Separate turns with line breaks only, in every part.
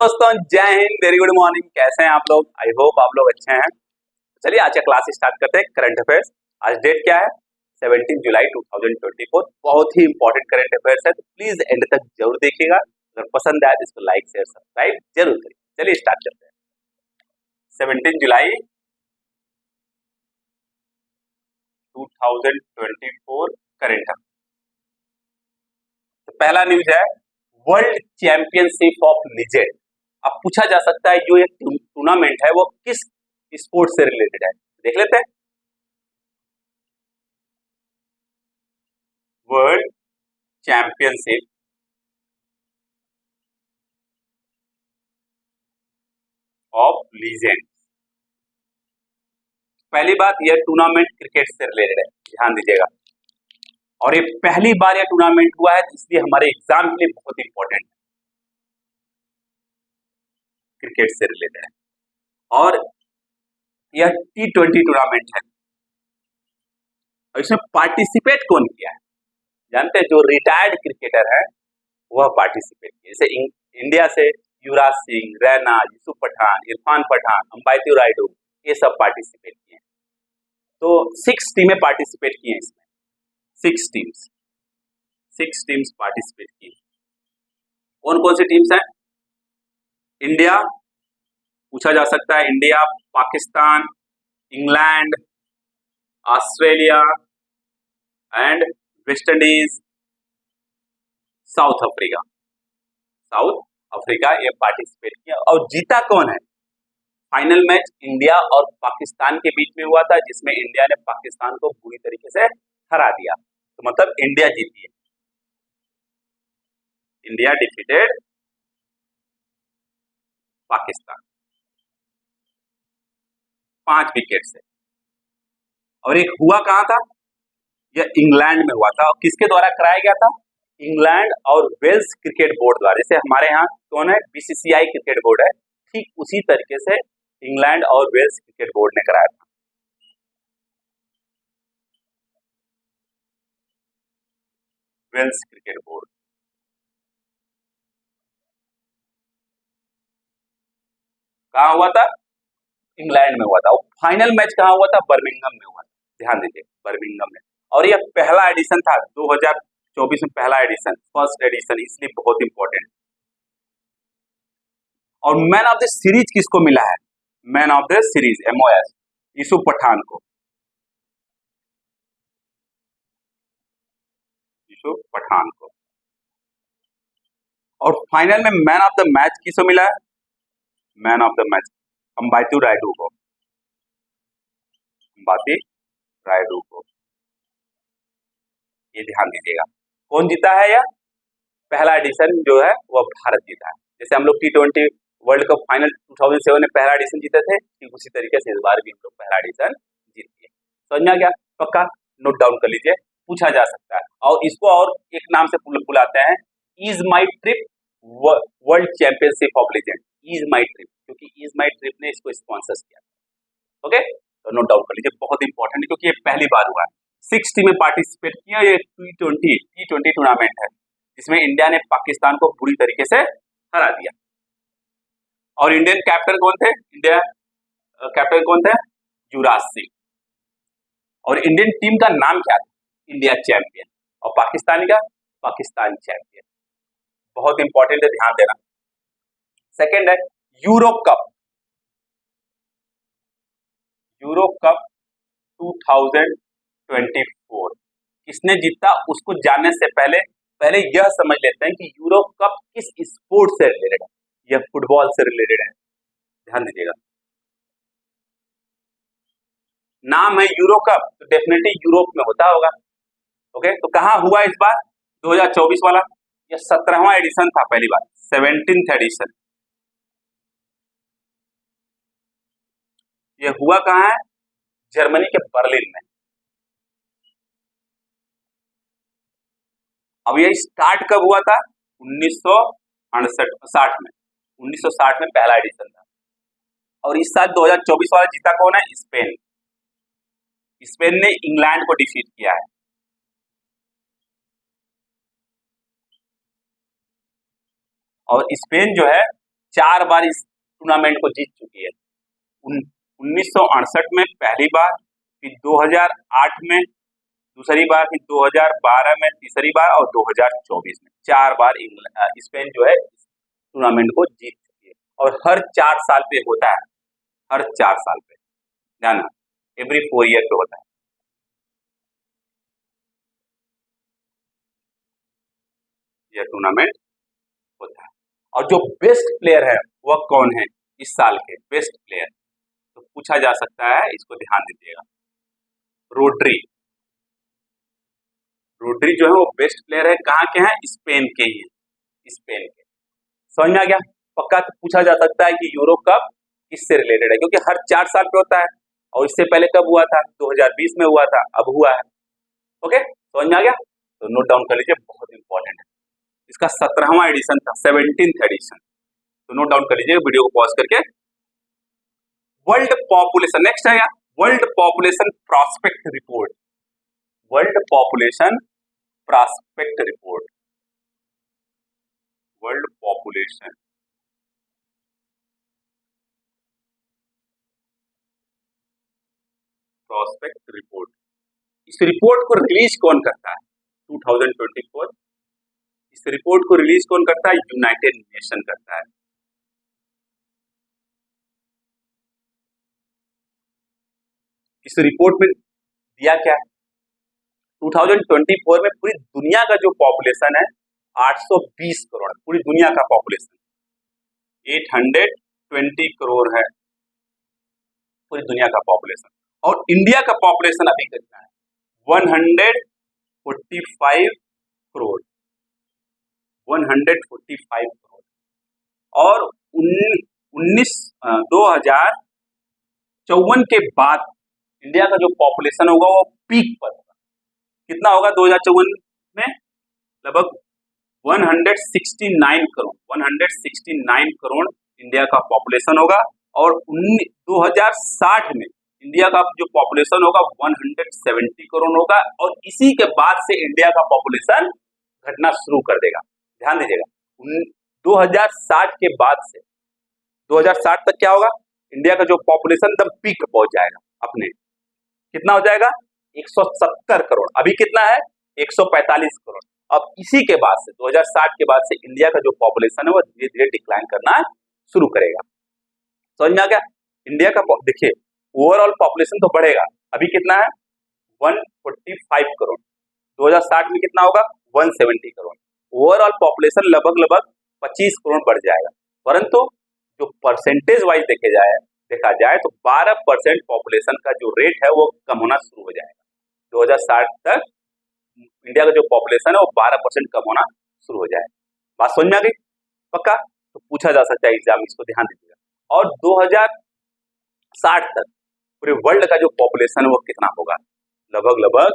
दोस्तों जय Hind, very good morning. कैसे हैं आप लोग? आई होप आप लोग अच्छे हैं। चलिए आज का क्लास स्टार्ट करते हैं। Current affairs. आज डेट क्या है? 17 जुलाई 2024। बहुत ही इंपॉर्टेंट करंट अफेयर्स है, तो प्लीज एंड तक जरूर देखिएगा। अगर पसंद आए तो इसको लाइक शेयर सब्सक्राइब जरूर करिए। चलिए स्टार्ट करते हैं। 17 जुलाई 2024 करंट अफेयर। तो पहला न्यूज है वर्ल्ड चैंपियनशिप ऑफ लीजेंड। अब पूछा जा सकता है जो एक टूर्नामेंट है वो किस स्पोर्ट से रिलेटेड है, देख लेते हैं। World championship of legend. पहली बात, यह टूर्नामेंट क्रिकेट से रिलेटेड है, ध्यान दीजिएगा। और ये पहली बार यह टूर्नामेंट हुआ है, इसलिए हमारे एग्जाम के लिए बहुत इंपॉर्टेंट है। क्रिकेट से रिलेटेड है और यह T20 टूर्नामेंट है। और इसमें पार्टिसिपेट कौन किया है? जानते हैं, जो रिटायर्ड क्रिकेटर है वह पार्टिसिपेट किया। जैसे इंडिया से युवराज सिंह, रैना, यूसुफ पठान, इरफान पठान, अंपाती रायडू, ये सब पार्टिसिपेट किए। तो 6 टीमें पार्टिसिपेट की हैं इसमें। 6 टीम्स पार्टिसिपेट की। कौन कौन सी टीम्स हैं? इंडिया पूछा जा सकता है, India, Pakistan, England, Australia and West Indies, south Africa ये पार्टिसिपेट किया। और जीता कौन है? फाइनल मैच इंडिया और पाकिस्तान के बीच में हुआ था, जिसमें इंडिया ने पाकिस्तान को पूरी तरीके से हरा दिया। तो मतलब इंडिया जीती है। इंडिया डिफीटेड पाकिस्तान 5 विकेट से। और एक हुआ कहां था? यह इंग्लैंड में हुआ था। और किसके द्वारा कराया गया था? इंग्लैंड और वेल्स क्रिकेट बोर्ड द्वारा। जैसे हमारे यहाँ कौन है? BCCI क्रिकेट बोर्ड है, ठीक उसी तरीके से इंग्लैंड और वेल्स क्रिकेट बोर्ड ने कराया था। Wales cricket board. कहाँ हुआ था? इंग्लैंड में हुआ था। और फाइनल मैच कहाँ हुआ था? बर्मिंघम में हुआ था। ध्यान दीजिए, बर्मिंघम में। और यह पहला एडिशन था 2024 में, पहला एडिशन, फर्स्ट एडिशन, इसलिए बहुत इंपॉर्टेंट। और मैन ऑफ द सीरीज किसको मिला है? Man of the series MOS Yusuf Pathan को। यूसुफ पठान को। और फाइनल में मैन ऑफ द मैच किसको मिला है? Man of the match Ambati Rayudu को। अंपाती रायडू को, ये ध्यान दीजिएगा। कौन जीता है? यह पहला एडिशन जो है वह भारत जीता है। जैसे हम लोग T20 वर्ल्ड कप फाइनल 2007 में पहला एडिशन जीते थे, ठीक उसी तरीके से इस बार भी हम लोग पहला एडिशन जीत गए। समझ में आ गया? पक्का नोट डाउन कर लीजिए, पूछा जा सकता है। और इसको और एक नाम से बुलाते हैं, is my trip world championship of legend. Is my trip, क्योंकि इज माई ट्रिप ने इसको स्पॉन्सर किया। ओके, तो नोट डाउन कर लीजिए, बहुत इंपॉर्टेंट, क्योंकि ये पहली बार हुआ है। 6 टीमें पार्टिसिपेट किया। ये T20 टूर्नामेंट है, जिसमें इंडिया ने पाकिस्तान को पूरी तरीके से हरा दिया। और इंडियन कैप्टन कौन थे? इंडिया कैप्टन कौन थे? युवराज सिंह। और इंडियन टीम का नाम क्या था? India champion. और पाकिस्तान का? पाकिस्तान चैंपियन। बहुत इंपॉर्टेंट है, ध्यान देना। सेकेंड है यूरो कप। यूरो कप 2024 किसने जीता? उसको जानने से पहले यह समझ लेते हैं कि यूरो कप किस स्पोर्ट से रिलेटेड है। यह फुटबॉल से रिलेटेड है, ध्यान दीजिएगा। नाम है यूरो कप, तो डेफिनेटली यूरोप में होता होगा। ओके, तो कहां हुआ इस बार? 2024 वाला। यह 17वां एडिशन था, पहली बार 17th एडिशन। यह हुआ कहां है? जर्मनी के बर्लिन में। अब यह स्टार्ट कब हुआ था? 1960 में। 1960 में पहला एडिशन था। और इस साल 2024 वाला जीता कौन है? स्पेन। स्पेन ने इंग्लैंड को डिफीट किया है। और स्पेन जो है 4 बार इस टूर्नामेंट को जीत चुकी है। 1968 में पहली बार, फिर 2008 में दूसरी बार, फिर 2012 में तीसरी बार और 2024 में 4 बार स्पेन जो है टूर्नामेंट को जीत चुकी है। और हर 4 साल पे होता है, हर 4 साल पे, ध्यान, एवरी 4 ईयर पे होता है यह टूर्नामेंट होता है। और जो बेस्ट प्लेयर है वह कौन है इस साल के बेस्ट प्लेयर, तो पूछा जा सकता है, इसको ध्यान दीजिएगा। रोड्री, रोड्री जो है वो बेस्ट प्लेयर है, कहाँ के हैं, स्पेन के ही हैं, स्पेन के। समझ में आ गया? पक्का तो पूछा जा सकता है कि यूरो कप किससे रिलेटेड है, क्योंकि हर 4 साल पे होता है और इससे पहले कब हुआ था, 2020 में हुआ था, अब हुआ है। ओके, समझ में आ गया? तो नोट डाउन कर लीजिए, बहुत इंपॉर्टेंट है। इसका 17वां एडिशन था, 17th एडिशन, तो नोट डाउन कर लीजिए वीडियो को पॉज करके। वर्ल्ड पॉपुलेशन, नेक्स्ट है यहाँ world population prospect report, world population prospect report, world population prospect report. इस रिपोर्ट को रिलीज कौन करता है? 2024। इस रिपोर्ट को रिलीज कौन करता है? यूनाइटेड नेशन करता है। इस रिपोर्ट में दिया क्या है? 2024 में पूरी दुनिया का जो पॉपुलेशन है 820 करोड़, पूरी दुनिया का पॉपुलेशन 820 करोड़ है, पूरी दुनिया का पॉपुलेशन। और इंडिया का पॉपुलेशन अभी कितना है? 145 करोड़, 145 करोड़। और 2054 के बाद इंडिया का जो पॉपुलेशन होगा वो पीक पर होगा। कितना होगा 2054 में? लगभग 169 करोड़, 169 करोड़ इंडिया का पॉपुलेशन होगा। और 2060 में इंडिया का जो पॉपुलेशन होगा 170 करोड़ होगा। और इसी के बाद से इंडिया का पॉपुलेशन घटना शुरू कर देगा। ध्यान दीजिएगा, 2060 के बाद से 2060 तक क्या होगा? इंडिया का जो पॉपुलेशन एकदम पीक पहुंच जाएगा अपने। कितना हो जाएगा? 170 करोड़। अभी कितना है? 145 करोड़। अब इसी के बाद से 2060 के बाद से इंडिया का जो पॉपुलेशन है वो धीरे धीरे डिक्लाइन करना शुरू करेगा। समझ में आ गया? इंडिया का देखिए ओवरऑल पॉपुलेशन तो बढ़ेगा, अभी कितना है? 145 करोड़। 2060 में कितना होगा? 170 करोड़। ओवरऑल पॉपुलेशन लगभग 25 करोड़ बढ़ जाएगा। परंतु जो परसेंटेज वाइज देखा जाए तो 12% पॉपुलेशन का जो रेट है वो कम होना शुरू हो जाएगा। 2060 तक इंडिया का जो पॉपुलेशन है वो 12% कम होना शुरू हो जाएगा। बात समझ में आ गई? पक्का? तो पूछा जा सकता है एग्जाम, इसको ध्यान दीजिएगा। और 2060 तक पूरे वर्ल्ड का जो पॉपुलेशन है वो कितना होगा? लगभग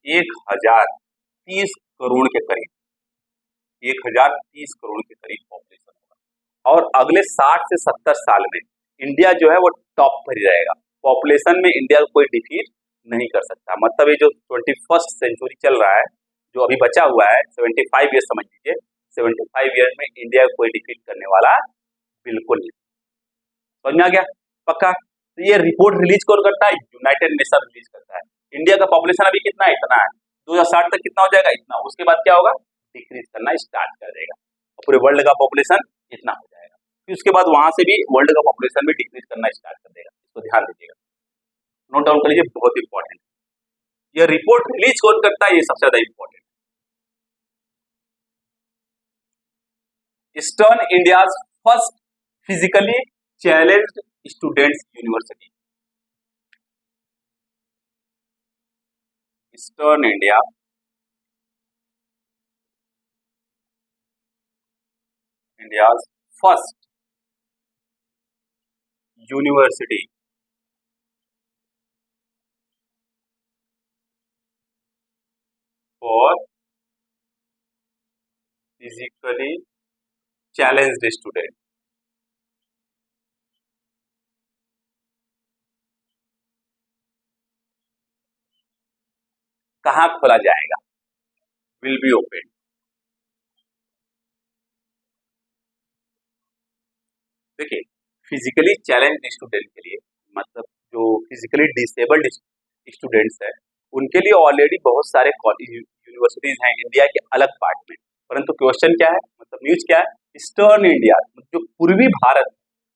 1030 करोड़ के करीब, 1030 करोड़ के करीब पॉपुलेशन होगा। और अगले 60 से 70 साल में इंडिया जो है वो टॉप पर ही रहेगा। पॉपुलेशन में इंडिया को कोई डिफीट नहीं कर सकता। मतलब ये जो 21st सेंचुरी चल रहा है, जो अभी बचा हुआ है 75 ईयर समझ लीजिए, 75 ईयर में इंडिया को कोई डिफीट करने वाला बिल्कुल नहीं। समझ में आ गया? पक्का? तो ये रिपोर्ट रिलीज कौन करता है? यूनाइटेड नेशन रिलीज करता है। इंडिया का पॉपुलेशन अभी कितना है? इतना है। 2060 तक कितना हो जाएगा? इतना। उसके बाद क्या होगा? डिक्रीज करना स्टार्ट कर देगा और पूरे वर्ल्ड का पॉपुलेशन इतना हो जाएगा। फिर उसके बाद वहां से भी वर्ल्ड का पॉपुलेशन भी डिक्रीज करना स्टार्ट कर देगा। इसको ध्यान दीजिएगा, नोट डाउन कर लीजिए, बहुत इंपॉर्टेंट। ये रिपोर्ट रिलीज कौन करता है? ये सबसे ज्यादा important. Eastern India's first physically challenged students university, eastern India India's first university for physically challenged student. कहाँ खोला जाएगा? विल बी ओपन देखिए, फिजिकली चैलेंज स्टूडेंट के लिए, मतलब जो फिजिकली डिसेबल्ड स्टूडेंट्स हैं, उनके लिए ऑलरेडी बहुत सारे कॉलेज यूनिवर्सिटीज हैं इंडिया के अलग पार्ट में। परंतु क्वेश्चन क्या है, मतलब न्यूज क्या है, ईस्टर्न इंडिया, जो पूर्वी भारत,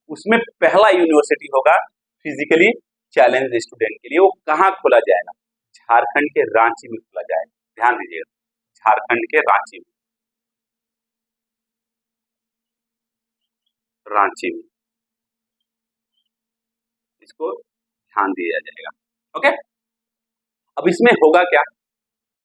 उसमें पहला यूनिवर्सिटी होगा फिजिकली चैलेंज स्टूडेंट के लिए। वो कहाँ खोला जाएगा? झारखंड के रांची में खोला जाएगा। ध्यान दीजिएगा, झारखंड के रांची में, रांची में इसको ध्यान दिया जाएगा। ओके, अब इसमें होगा क्या?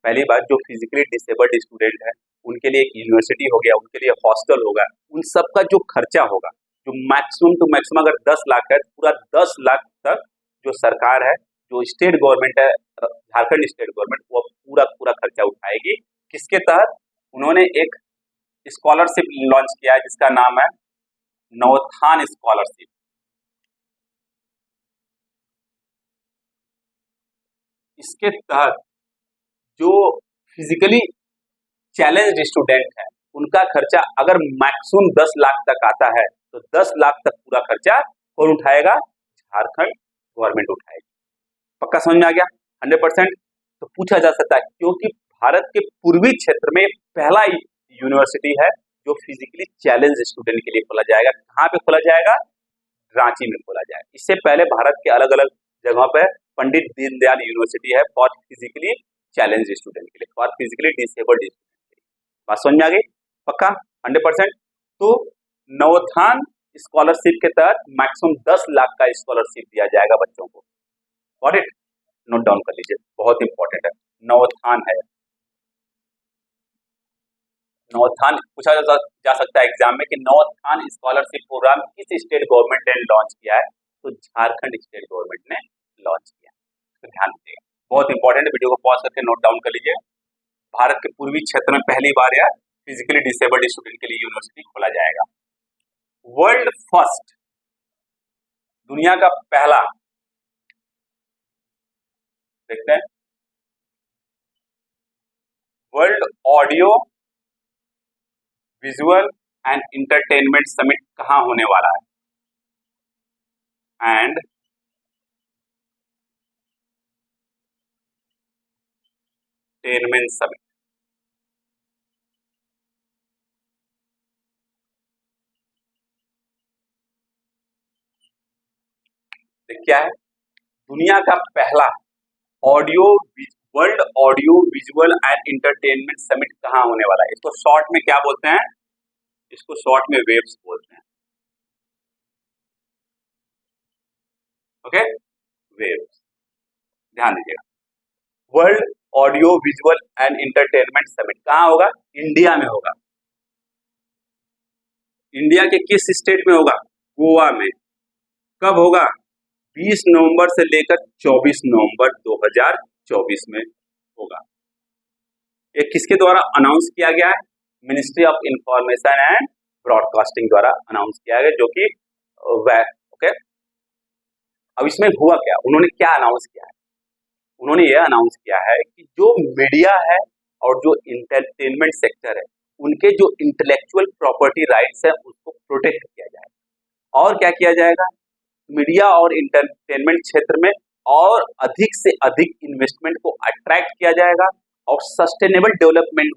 पहली बात, जो फिजिकली डिसेबल्ड स्टूडेंट है उनके लिए एक यूनिवर्सिटी हो गया, उनके लिए हॉस्टल होगा, उन सब का जो खर्चा होगा, जो मैक्सिमम टू मैक्सिमम अगर 10 लाख है, पूरा 10 लाख तक जो सरकार है, जो स्टेट गवर्नमेंट है, झारखंड स्टेट गवर्नमेंट, वो पूरा पूरा खर्चा उठाएगी। किसके तहत? उन्होंने एक स्कॉलरशिप लॉन्च किया है जिसका नाम है नवोत्थान स्कॉलरशिप। इसके तहत जो फिजिकली चैलेंज्ड स्टूडेंट है उनका खर्चा अगर मैक्सिमम 10 लाख तक आता है, तो 10 लाख तक पूरा खर्चा कौन उठाएगा? झारखंड गवर्नमेंट उठाएगी। पक्का समझ में आ गया? 100%। तो पूछा जा सकता है, क्योंकि भारत के पूर्वी क्षेत्र में पहला यूनिवर्सिटी है जो फिजिकली चैलेंज स्टूडेंट के लिए खोला जाएगा। कहाँ पे खोला जाएगा? रांची में खोला जाएगा। इससे पहले भारत के अलग अलग जगहों पर पंडित दीनदयाल यूनिवर्सिटी है फॉर फिजिकली चैलेंज स्टूडेंट के लिए, फॉर फिजिकली डिसेबल्ड स्टूडेंट के लिए। बात समझ में आ गई? पक्का 100%। तो नवोत्थान स्कॉलरशिप के तहत मैक्सिमम 10 लाख का स्कॉलरशिप दिया जाएगा बच्चों को। Got it? नोट डाउन कर लीजिए, बहुत इंपॉर्टेंट है। नवोत्थान है, नवोत्थान पूछा जा सकता है एग्जाम में कि नवोत्थान स्कॉलरशिप प्रोग्राम किस स्टेट गवर्नमेंट ने लॉन्च किया है? तो झारखंड स्टेट गवर्नमेंट ने लॉन्च किया। तो ध्यान दीजिएगा, बहुत इंपॉर्टेंट है। वीडियो को पॉज करके नोट डाउन कर लीजिए। भारत के पूर्वी क्षेत्र में पहली बार यह फिजिकली डिसेबल्ड स्टूडेंट के लिए यूनिवर्सिटी खोला जाएगा। वर्ल्ड फर्स्ट, दुनिया का पहला, देखते हैं, world audio visual and entertainment summit कहां होने वाला है? एंड एंटरटेनमेंट समिट, क्या है? दुनिया का पहला audio world audio visual and entertainment summit कहां होने वाला है? इसको शॉर्ट में क्या बोलते हैं? इसको शॉर्ट में वेव्स बोलते हैं। ओके, वेव्स, ध्यान दीजिएगा। World audio visual and entertainment summit कहां होगा? इंडिया में होगा। इंडिया के किस स्टेट में होगा? गोवा में। कब होगा? 20 नवंबर से लेकर 24 नवंबर 2024 में होगा। ये किसके द्वारा अनाउंस किया गया है? Ministry of information and broadcasting द्वारा अनाउंस किया गया, जो कि ओके। अब इसमें हुआ क्या? उन्होंने क्या अनाउंस किया है? उन्होंने यह अनाउंस किया है कि जो मीडिया है और जो इंटरटेनमेंट सेक्टर है, उनके जो इंटेलेक्चुअल प्रॉपर्टी राइट्स है उसको प्रोटेक्ट किया जाएगा। और क्या किया जाएगा? मीडिया और इंटरटेनमेंट क्षेत्र में और अधिक से अधिक इन्वेस्टमेंट को अट्रैक्ट किया जाएगा और सस्टेनेबल डेवलपमेंट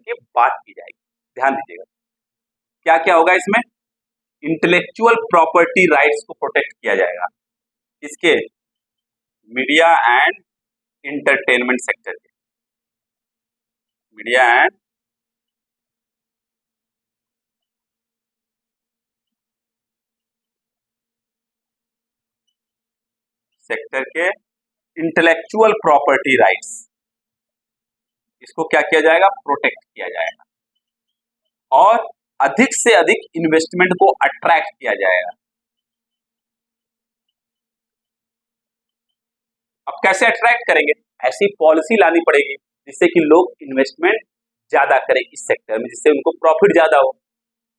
की बात की जाएगी। ध्यान दीजिएगा, क्या क्या होगा इसमें? इंटेलेक्चुअल प्रॉपर्टी राइट्स को प्रोटेक्ट किया जाएगा। इसके मीडिया एंड इंटरटेनमेंट सेक्टर के, मीडिया एंड सेक्टर के इंटेलेक्चुअल प्रॉपर्टी राइट्स, इसको क्या किया जाएगा? प्रोटेक्ट किया जाएगा और अधिक से अधिक इन्वेस्टमेंट को अट्रैक्ट किया जाएगा। अब कैसे अट्रैक्ट करेंगे? ऐसी पॉलिसी लानी पड़ेगी जिससे कि लोग इन्वेस्टमेंट ज्यादा करें इस सेक्टर में, जिससे उनको प्रॉफिट ज्यादा हो।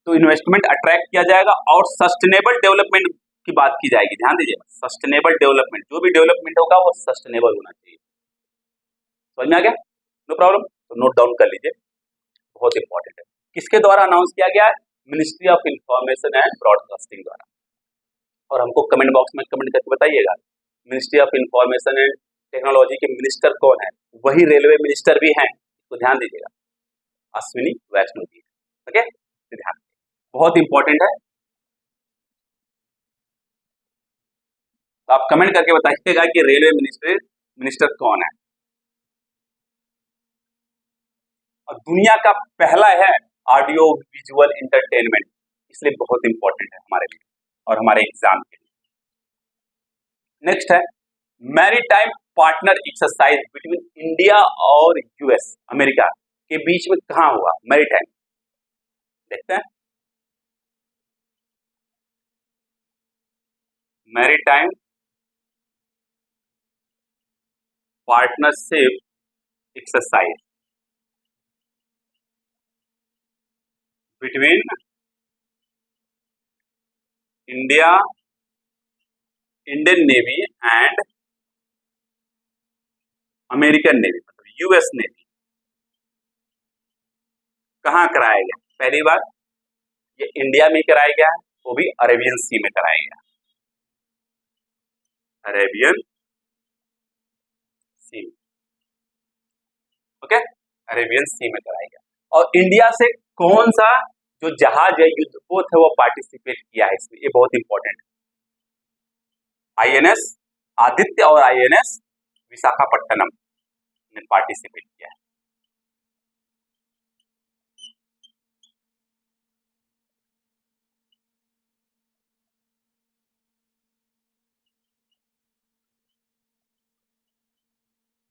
तो इन्वेस्टमेंट अट्रैक्ट किया जाएगा और सस्टेनेबल डेवलपमेंट की बात की जाएगी। ध्यान दीजिए, सस्टेनेबल डेवलपमेंट, जो भी डेवलपमेंट होगा वो सस्टेनेबल होना चाहिए। समझ में आ गया? No problem. तो नोट डाउन कर लीजिए, बहुत इंपॉर्टेंट है। किसके द्वारा अनाउंस किया गया है? Ministry of information and broadcasting द्वारा। और हमको कमेंट बॉक्स में कमेंट करके बताइएगा ministry of information and technology के मिनिस्टर कौन है। वही रेलवे मिनिस्टर भी हैं, तो ध्यान दीजिएगा, अश्विनी वैष्णव जी। ओके, तो ध्यान, बहुत इंपॉर्टेंट है। तो आप कमेंट करके बताइएगा कि रेलवे मिनिस्टर कौन है। और दुनिया का पहला है ऑडियो विजुअल इंटरटेनमेंट, इसलिए बहुत इंपॉर्टेंट है हमारे लिए और हमारे एग्जाम के लिए। नेक्स्ट है maritime partner exercise between India और यूएस अमेरिका के बीच में कहां हुआ। मैरीटाइम देखते हैं, maritime partnership exercise between Indian navy and American navy, मतलब यूएस नेवी, कहां कराया गया। पहली बार ये इंडिया में कराया गया, वो भी अरेबियन सी में कराया गया, अरेबियन सी। ओके, अरेबियन सी में कराया गया। और इंडिया से कौन सा जो जहाज है, युद्धपोत है, वो पार्टिसिपेट किया है इसमें, ये बहुत इंपॉर्टेंट है। आईएनएस आदित्य और आईएनएस विशाखापट्टनम ने पार्टिसिपेट किया है।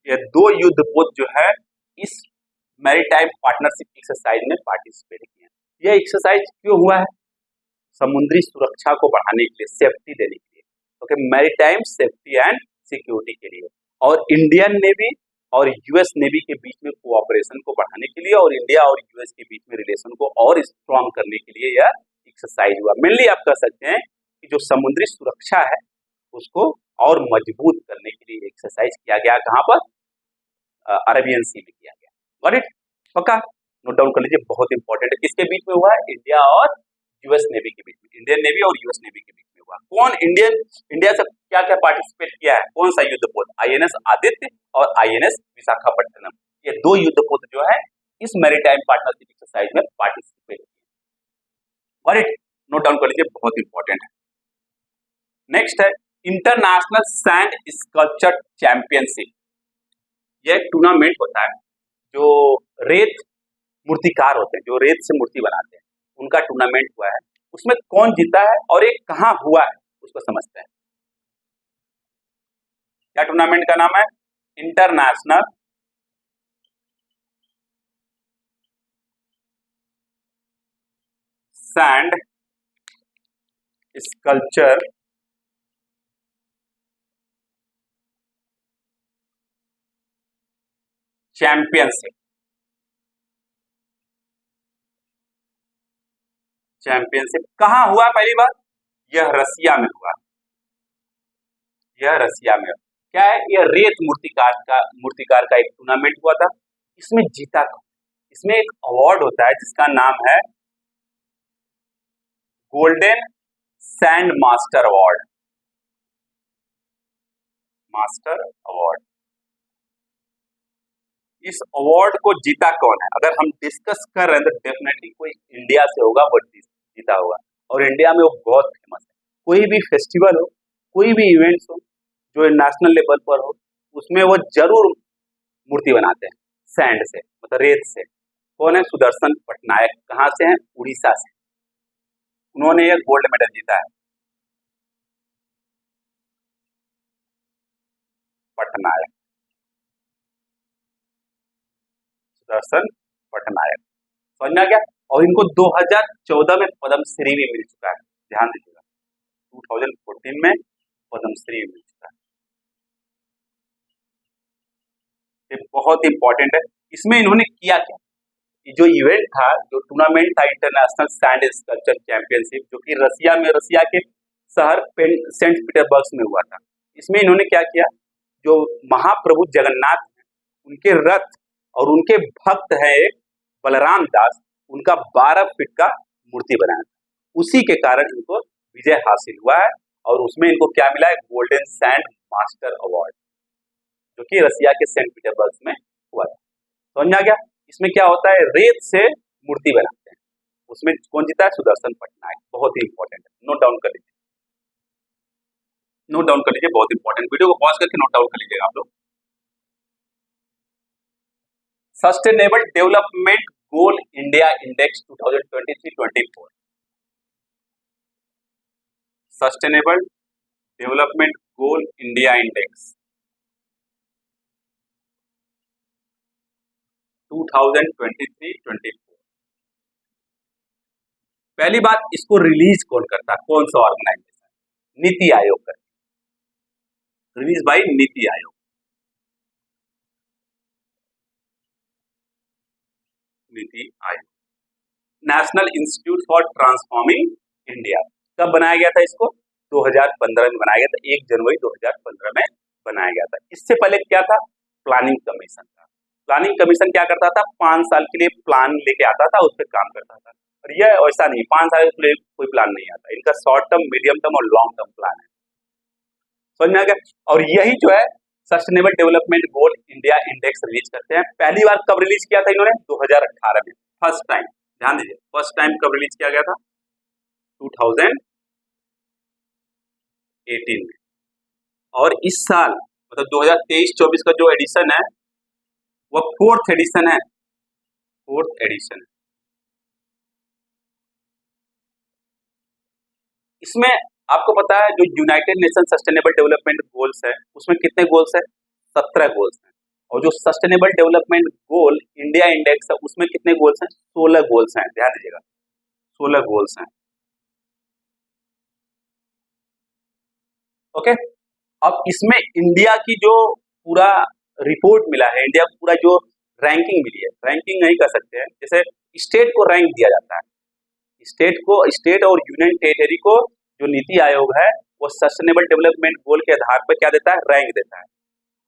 ये दो युद्धपोत जो है इस मैरीटाइम पार्टनरशिप एक्सरसाइज में पार्टिसिपेट किए हैं। यह एक्सरसाइज क्यों हुआ है, समुद्री सुरक्षा को बढ़ाने के लिए, सेफ्टी देने के लिए, okay, maritime safety and security के लिए, और इंडियन नेवी और यूएस नेवी के बीच में कोऑपरेशन को बढ़ाने के लिए, और इंडिया और यूएस के बीच में रिलेशन को और स्ट्रॉन्ग करने के लिए यह एक्सरसाइज हुआ। मेनली आप कह सकते हैं कि जो समुद्री सुरक्षा है उसको और मजबूत करने के लिए एक्सरसाइज किया गया। कहां पर, अरेबियन सी में किया गया। गॉट इट, पक्का नोट डाउन कर लीजिए, बहुत इंपॉर्टेंट है। किसके बीच में हुआ है, इंडिया और यूएस नेवी के बीच में, इंडियन नेवी और यूएस नेवी के बीच में हुआ। कौन इंडिया से क्या क्या पार्टिसिपेट किया है, कौन सा युद्धपोत, आईएनएस आदित्य और आईएनएस विशाखापट्टनम, ये दो युद्धपोत जो है इस मैरीटाइम पार्टनरशिप एक्सरसाइज में पार्टिसिपेट किए। गॉट इट, नोट डाउन कर लीजिए, बहुत इंपॉर्टेंट है। नेक्स्ट है इंटरनेशनल सैंड स्कल्पचर चैंपियनशिप। यह एक टूर्नामेंट होता है, जो रेत मूर्तिकार होते हैं, जो रेत से मूर्ति बनाते हैं, उनका टूर्नामेंट हुआ है। उसमें कौन जीता है और एक कहां हुआ है उसको समझते हैं। क्या टूर्नामेंट का नाम है, इंटरनेशनल सैंड स्कल्पचर चैंपियनशिप। कहां हुआ पहली बार, यह रसिया में हुआ, यह रसिया में। क्या है, यह रेत मूर्तिकार का एक टूर्नामेंट हुआ था। इसमें जीता कौन, इसमें एक अवार्ड होता है जिसका नाम है golden sand master award, master award. इस अवार्ड को जीता कौन है, अगर हम डिस्कस कर रहे हैं तो डेफिनेटली कोई इंडिया से होगा, वो जीता होगा। और इंडिया में वो बहुत फेमस है। कोई भी फेस्टिवल हो, कोई भी इवेंट्स हो जो नेशनल लेवल पर हो, उसमें वो जरूर मूर्ति बनाते हैं सैंड से, मतलब रेत से। कौन है, सुदर्शन पटनायक। कहाँ से हैं, उड़ीसा से। उन्होंने एक गोल्ड मेडल जीता है, पटनायक, सुदर्शन पटनायक, समझ में आ गया। और इनको 2014 में पद्मश्री भी मिल चुका है, ध्यान दीजिएगा, 2014 में पद्मश्री भी मिल चुका है। ये बहुत इंपॉर्टेंट है। इसमें इन्होंने किया क्या, जो इवेंट था, जो टूर्नामेंट था, इंटरनेशनल सैंड स्कल्पचर चैंपियनशिप, जो कि रसिया में, रसिया के शहर सेंट पीटर्सबर्ग में हुआ था। इसमें इन्होंने क्या किया, जो महाप्रभु जगन्नाथ हैं, उनके रथ और उनके भक्त है बलराम दास, उनका 12 फीट का मूर्ति बनाया था। उसी के कारण इनको विजय हासिल हुआ है और उसमें इनको क्या मिला है, गोल्डन सैंड मास्टर अवार्ड, जो कि रसिया के सेंट पीटर्सबर्ग में हुआ था। समझ में आ गया? इसमें क्या होता है, रेत से मूर्ति बनाते हैं, उसमें कौन जीता है, सुदर्शन पटनायक। बहुत ही इंपॉर्टेंट है, नोट डाउन कर लीजिए, नोट डाउन कर लीजिए, बहुत इंपॉर्टेंट। वीडियो को पॉज करके नोट डाउन कर लीजिएगा आप लोग। Sustainable development goal India index 2023-24, sustainable development goal India index 2023-24। पहली बात, इसको रिलीज कौन करता है, कौन सा ऑर्गेनाइजेशन, नीति आयोग करता है, release by NITI Aayog. NITI Aayog, national institute for transforming India. कब बनाया गया था इसको, 2015 में बनाया गया था, 1 जनवरी 2015 में बनाया गया था। इससे पहले क्या था, प्लानिंग कमीशन था। प्लानिंग कमीशन क्या करता था, 5 साल के लिए प्लान लेके आता था, उस पर काम करता था। और यह ऐसा नहीं, 5 साल के लिए कोई प्लान नहीं आता, इनका शॉर्ट टर्म, मीडियम टर्म और लॉन्ग टर्म प्लान है। समझ में आ गया? और यही जो है sustainable development goal India index release करते हैं। पहली बार कब रिलीज किया था इन्होंने, 2018 में, फर्स्ट टाइम। ध्यान दीजिए, फर्स्ट टाइम कब रिलीज किया गया था, 2018 में। और इस साल मतलब 2023-24 का जो एडिशन है वो 4th एडिशन है, 4th एडिशन है। इसमें आपको पता है जो United nation sustainable development goals है, उसमें कितने गोल्स है, 17 गोल्स हैं। और जो sustainable development goal India index है, उसमें कितने गोल्स हैं, 16 गोल्स हैं। ध्यान दीजिएगा, 16 गोल्स हैं। ओके, अब इसमें इंडिया की जो पूरा रिपोर्ट मिला है, इंडिया को पूरा जो रैंकिंग मिली है, रैंकिंग नहीं कर सकते हैं, जैसे स्टेट को रैंक दिया जाता है, स्टेट को, स्टेट और यूनियन टेरिटरी को जो नीति आयोग है वो सस्टेनेबल डेवलपमेंट गोल के आधार पर क्या देता है, रैंक देता है।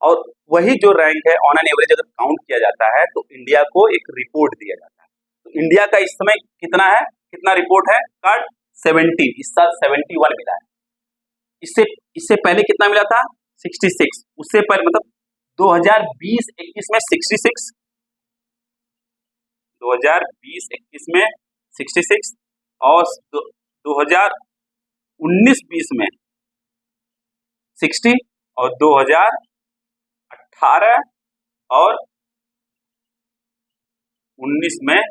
और वही जो रैंक है ऑन एन एवरेज अगर काउंट किया जाता है तो इंडिया को एक रिपोर्ट दिया जाता है। तो इंडिया का इस समय कितना है, कितना रिपोर्ट है कार्ड, 70, इस साल 71 मिला है। इससे पहले कितना मिला था, 66, उससे पहले मतलब 2020-21 में 66, 2020-21 में 66 और 2019-20 में 60 और 2018 और 19 में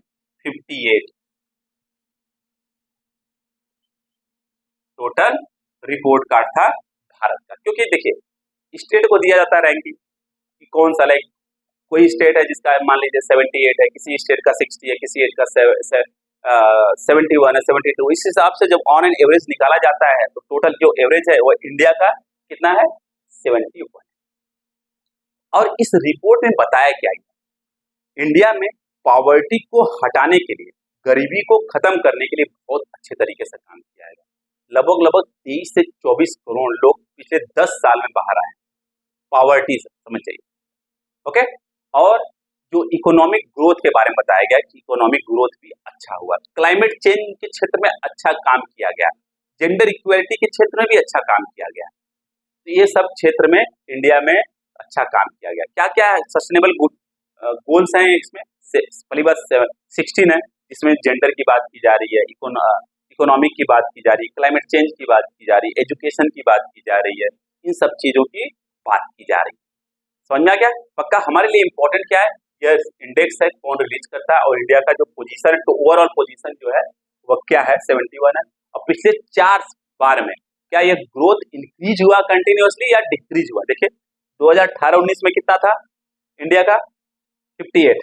58 टोटल रिपोर्ट कार्ड था भारत का। क्योंकि देखिए स्टेट को दिया जाता है रैंकिंग कि कौन सा, लाइक कोई स्टेट है जिसका मान लीजिए 78 है, किसी स्टेट का 60 है, किसी स्टेट का 71 है, 72। इस हिसाब से जब ऑन एन एवरेज निकाला जाता है तो टोटल जो एवरेज है वो इंडिया का कितना है, 71। और इस रिपोर्ट में बताया क्या है, इंडिया में पॉवर्टी को हटाने के लिए, गरीबी को खत्म करने के लिए बहुत अच्छे तरीके से काम किया है। लगभग 23 से 24 करोड़ लोग पिछले 10 साल में बाहर आए पॉवर्टी से, समझ चाहिए। ओके, और जो इकोनॉमिक ग्रोथ के बारे में बताया गया कि इकोनॉमिक ग्रोथ भी अच्छा हुआ, क्लाइमेट चेंज के क्षेत्र में अच्छा काम किया गया, जेंडर इक्वलिटी के क्षेत्र में भी अच्छा काम किया गया। तो ये सब क्षेत्र में इंडिया में अच्छा काम किया गया। क्या क्या सस्टेनेबल गोल्स हैं इसमें, पहली बात 16 है, इसमें जेंडर की बात की जा रही है, इकोनॉमिक की बात की जा रही है, क्लाइमेट चेंज की बात की जा रही है, एजुकेशन की बात की जा रही है, इन सब चीजों की बात की जा रही है। समझ में आ गया? पक्का हमारे लिए इंपॉर्टेंट क्या है, यह इंडेक्स है, कौन रिलीज करता है, और इंडिया का जो पोजीशन है, तो ओवरऑल पोजीशन जो है वह क्या है, 71 है। और पिछले 4 बार में क्या यह ग्रोथ इंक्रीज हुआ कंटिन्यूअसली या डिक्रीज हुआ? देखिए 2018-19 में कितना था इंडिया का, 58,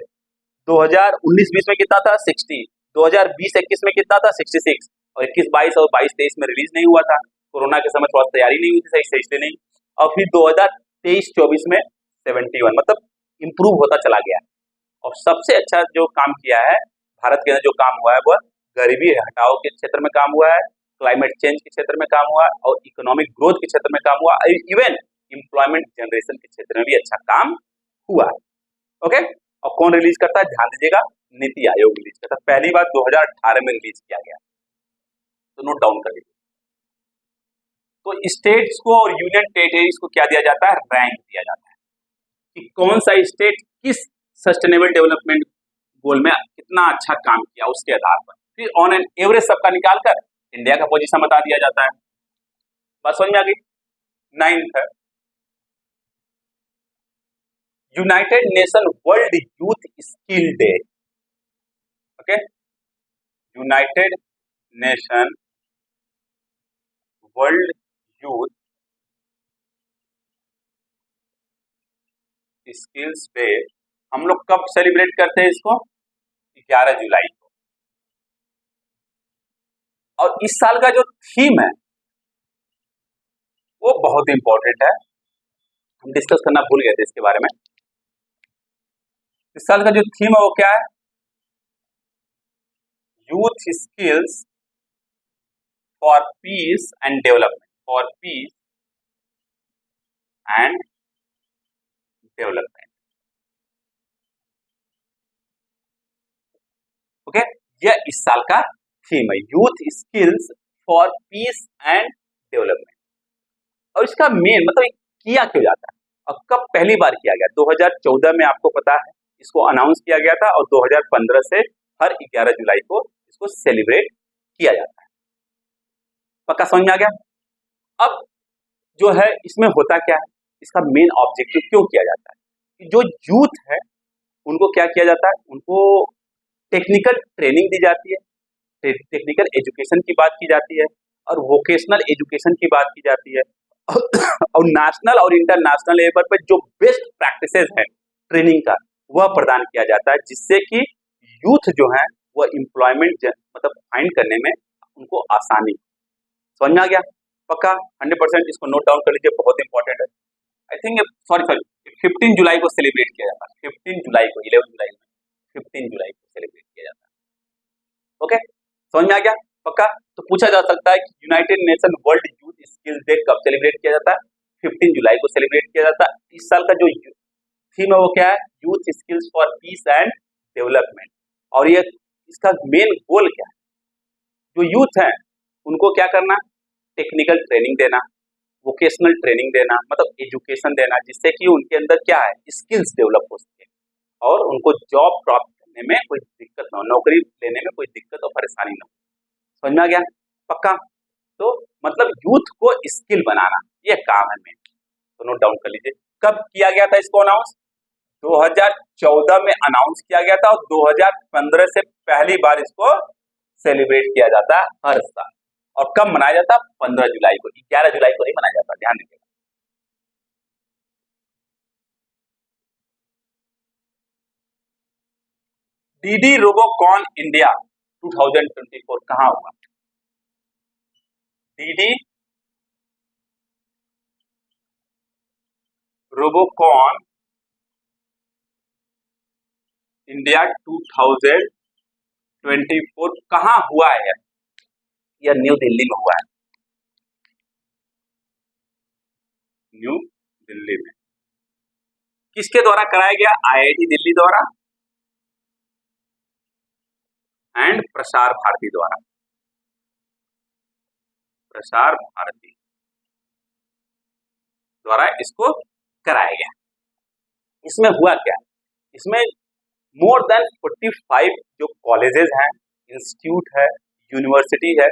2019-20 में कितना था, 60, 2020-21 में कितना था, 66, और 21-22 और 22-23 में रिलीज नहीं हुआ था, कोरोना के समय थोड़ा तैयारी नहीं हुई थी सही से, इसलिए नहीं। और फिर 2023-24 में 71, मतलब इंप्रूव होता चला गया। और सबसे अच्छा जो काम किया है भारत के अंदर, जो काम हुआ है वह गरीबी हटाओ के क्षेत्र में काम हुआ है, क्लाइमेट चेंज के क्षेत्र में काम हुआ, और इकोनॉमिक ग्रोथ के क्षेत्र में काम हुआ, इवन एम्प्लॉयमेंट जनरेशन के क्षेत्र में भी अच्छा काम हुआ। ओके, और कौन रिलीज करता है, ध्यान दीजिएगा, नीति आयोग रिलीज किया था, पहली बार 2018 में रिलीज किया गया, तो नोट डाउन कर लीजिए। तो स्टेट्स को और यूनियन टेरिटरीज को क्या दिया जाता है, रैंक दिया जाता है कि कौन सा स्टेट किस सस्टेनेबल डेवलपमेंट गोल में कितना अच्छा काम किया, उसके आधार पर फिर ऑन एन एवरेज सबका निकालकर इंडिया का पोजीशन बता दिया जाता है। बात समझ में आ गई। 9th है United nation world youth skill day. Okay, United nation world youth skills day हम लोग कब सेलिब्रेट करते हैं इसको, 11 जुलाई को। और इस साल का जो थीम है वो बहुत इंपॉर्टेंट है, हम डिस्कस करना भूल गए थे इसके बारे में। इस साल का जो थीम है वो क्या है, youth skills for piece and development, for piece and development. Okay, यह इस साल का थीम है, youth skills for piece and development. और इसका मेन मतलब किया क्यों जाता है और कब पहली बार किया गया, 2014 में आपको पता है इसको अनाउंस किया गया था, और 2015 से हर 11 जुलाई को इसको सेलिब्रेट किया जाता है। पक्का समझ में आ गया। अब जो है इसमें होता क्या है, इसका मेन ऑब्जेक्टिव क्यों किया जाता है कि जो यूथ है उनको क्या किया जाता है, उनको टेक्निकल ट्रेनिंग दी जाती है, टेक्निकल एजुकेशन की बात की जाती है, और वोकेशनल एजुकेशन की बात की जाती है, और नेशनल और इंटरनेशनल लेवल पर जो बेस्ट प्रैक्टिसेस है ट्रेनिंग का वह प्रदान किया जाता है, जिससे कि यूथ जो है वह एम्प्लॉयमेंट मतलब फाइंड करने में उनको आसानी। समझ में आ गया। पक्का 100% इसको नोट डाउन कर लीजिए, बहुत इंपॉर्टेंट है। आई थिंक सॉरी 15 जुलाई को सेलिब्रेट किया जाता है, 15 जुलाई को, 11 जुलाई में 15 जुलाई को सेलिब्रेट किया जाता है। ओके, समझ में आ गया। पक्का। तो पूछा जा सकता है कि United nation world youth skills day कब सेलिब्रेट किया जाता है, 15 जुलाई को सेलिब्रेट किया जाता है। इस साल का जो थीम है वो क्या है, youth skills for piece and development. और ये इसका मेन गोल क्या है, जो यूथ है उनको क्या करना, टेक्निकल ट्रेनिंग देना, वोकेशनल ट्रेनिंग देना, मतलब एजुकेशन देना, जिससे कि उनके अंदर क्या है, स्किल्स डेवलप हो सके और उनको जॉब प्राप्त करने में कोई दिक्कत ना हो, नौकरी लेने में कोई दिक्कत और परेशानी ना हो। समझ में आ गया। पक्का। तो मतलब यूथ को स्किल बनाना ये काम है मेन, तो नोट डाउन कर लीजिए। कब किया गया था इसको अनाउंस, 2014 में अनाउंस किया गया था, और 2015 से पहली बार इसको सेलिब्रेट किया जाता है हर साल। और कब मनाया जाता, 15 जुलाई को, 11 जुलाई को नहीं मनाया जाता, ध्यान दीजिएगा। डीडी रोबोकॉन इंडिया 2024 कहां हुआ, डीडी रोबोकॉन इंडिया 2024 कहां हुआ है, यह न्यू दिल्ली में हुआ है, न्यू दिल्ली में। किसके द्वारा कराया गया, आईआईटी दिल्ली द्वारा एंड प्रसार भारती द्वारा, प्रसार भारती द्वारा इसको कराया गया। इसमें हुआ क्या, इसमें मोर देन 45 जो कॉलेजेस हैं, इंस्टीट्यूट है, यूनिवर्सिटी है,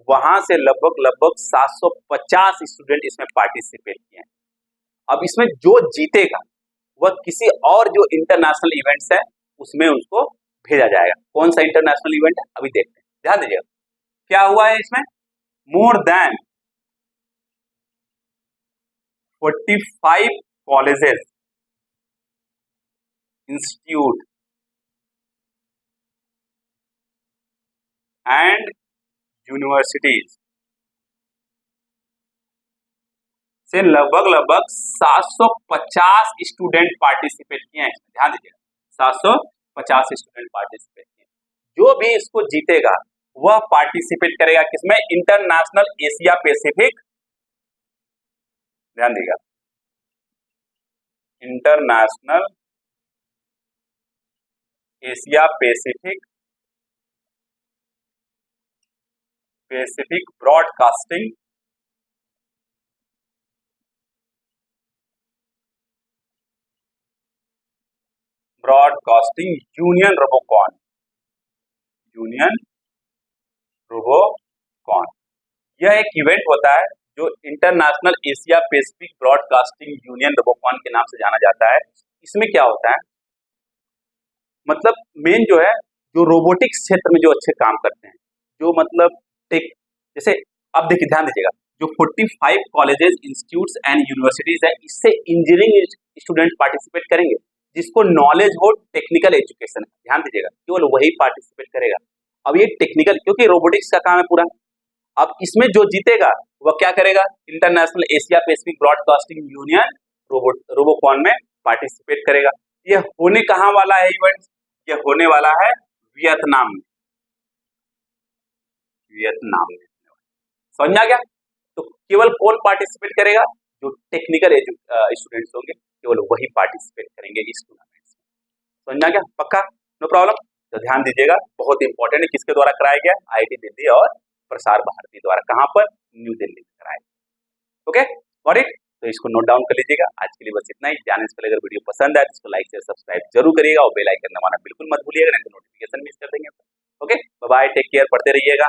वहां से लगभग 750 स्टूडेंट इसमें पार्टिसिपेट किए हैं। अब इसमें जो जीतेगा वह किसी और जो इंटरनेशनल इवेंट्स है उसमें उसको भेजा जाएगा। कौन सा इंटरनेशनल इवेंट है अभी देखते हैं, ध्यान दीजिएगा। क्या हुआ है इसमें, more than 45 colleges, institute and universities से लगभग 750 स्टूडेंट पार्टिसिपेट किए हैं। ध्यान दीजिएगा, 750 स्टूडेंट पार्टिसिपेट किए। जो भी इसको जीतेगा वह पार्टिसिपेट करेगा किसमें, इंटरनेशनल एशिया पैसिफिक, ध्यान दीजिएगा, international Asia Pacific broadcasting union Robocon. यह एक इवेंट होता है जो international Asia Pacific broadcasting union Robocon के नाम से जाना जाता है। इसमें क्या होता है, मतलब मेन जो है, जो रोबोटिक्स क्षेत्र में जो अच्छे काम करते हैं, जो मतलब टेक, जैसे अब देखिए ध्यान दीजिएगा, जो 45 कॉलेजेस, इंस्टीट्यूट्स एंड यूनिवर्सिटीज है, इससे इंजीनियरिंग स्टूडेंट पार्टिसिपेट करेंगे। जिसको नॉलेज हो टेक्निकल एजुकेशन, ध्यान दीजिएगा, केवल वही पार्टिसिपेट करेगा। अब ये टेक्निकल, क्योंकि रोबोटिक्स का काम है पूरा। अब इसमें जो जीतेगा वह क्या करेगा, international Asia Pacific broadcasting union Robocon में पार्टिसिपेट करेगा। ये होने कहाँ वाला है इवेंट, ये होने वाला है वियतनाम में। समझ में आ गया? तो केवल कौन पार्टिसिपेट करेगा, जो टेक्निकल स्टूडेंट्स होंगे, केवल वही पार्टिसिपेट करेंगे इस टूर्नामेंट में। समझ में आ गया? पक्का? No problem. तो ध्यान दीजिएगा, बहुत इंपॉर्टेंट है। किसके द्वारा कराया गया? IIT दिल्ली और प्रसार भारती द्वारा। कहां पर? न्यू दिल्ली में कराया गया। Okay, got it? तो इसको नोट डाउन कर लीजिएगा। आज के लिए बस इतना ही। जाने से पहले अगर वीडियो पसंद आए तो इसको लाइक शेयर सब्सक्राइब जरूर करिएगा और बेल आइकन दबाना बिल्कुल मत भूलिएगा, नहीं तो नोटिफिकेशन मिस कर देंगे। Okay, bye bye, take care, पढ़ते रहिएगा।